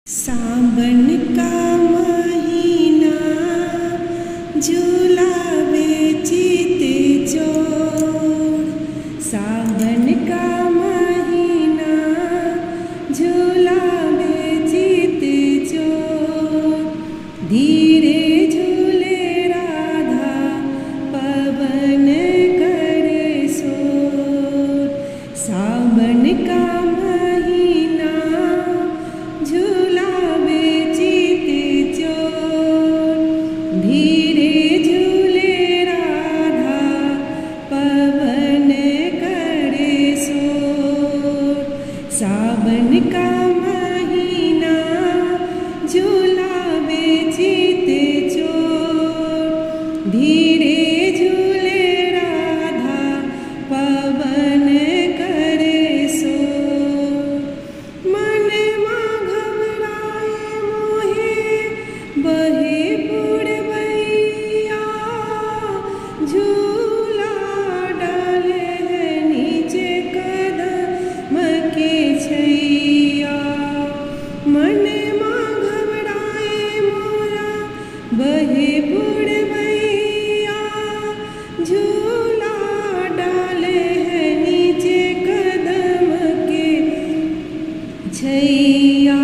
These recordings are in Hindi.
सावन का महीना झुलावे चिते चोर। सावन का महीना झुलावे चिते चोर। धीरे झूले राधा पवन करे शोर। सावन का महीना झुलावे चिते चोर। धीरे झूले राधा पवन करे शोर। सावन का महीना झुलावे चिते चोर। धीरे झूले राधा पवन करे शोर। मन माँ घबराए मोहे बहे पुरवैया। झूला डाले है नीचे कदम के छैया। मन माँ घबराए मोरा बहे पुरवैया। झूला डाले है नीचे कदम के छैया।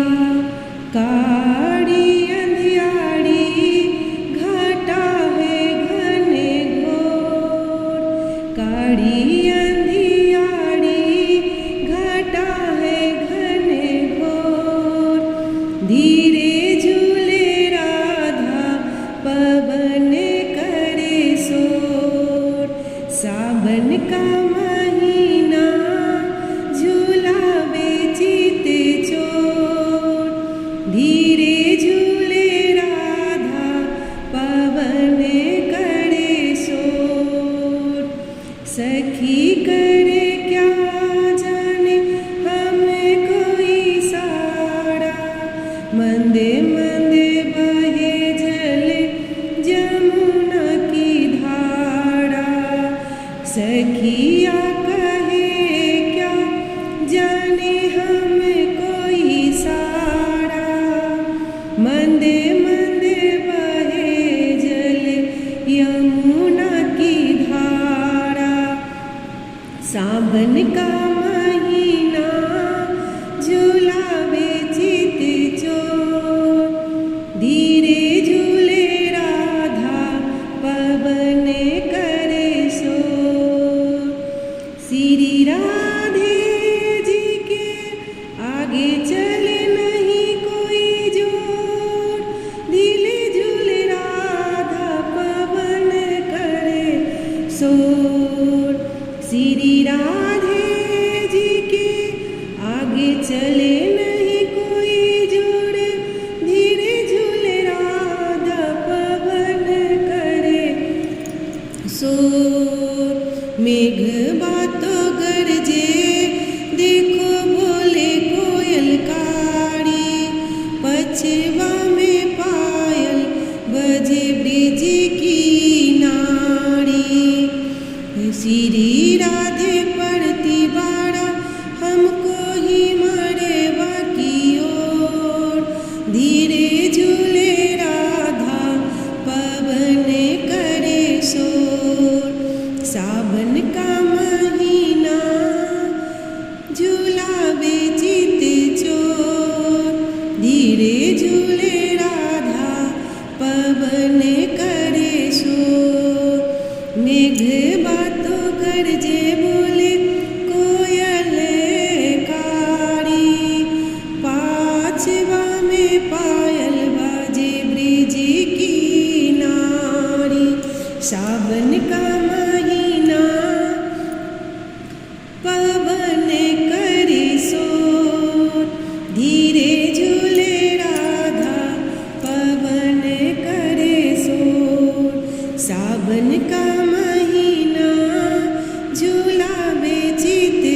काड़ी अंधियाड़ी घटा है घने घोर। काड़ी अंधियाड़ी घटा है घने घोर। धीरे झूले राधा पवन करे शोर। सावन का महीना झुलावे चिते चोर। धीरे झूले राधा पवन करे शोर। सखी करे क्या जाने हमें कोई साड़ा। मंदे मंदे बहे जल जमुना की धारा। सखिया कहे क्या जाने हमें कोई साड़ा। मंदे मंदे बहे जल यमुना की धारा। सावन का महीना झुलावे चिते चोर। धीरे झूले राधा पवन करे शोर। श्री राधे जी के आगे चले नहीं कोई जोर। धीरे झूले राधा पवन करे शोर। श्री राधे जी के आगे चले नहीं कोई जोड़। धीरे झूले राधा पवन करे शोर। मेघ बातो गरजे देखो बोले कोयल काड़ी। पछवा में पायल बजे ब्रिज की नाड़ी। श्री राधे पड़ती बाड़ा हमको ही मरेवा की ओर। धीरे झूले राधा पवन करे शोर। सावन का महीना झुलावे चिते चोर। धीरे झूले राधा पवन करे शोर। मेघ बातो गरजे बोले कोयल काड़ी। पाछवा में पायल बाजे ब्रिज की नाड़ी। सावन का महीना पवन करे शोर। धीरे झूले राधा पवन करे शोर। सावन का महीना झुलावे चिते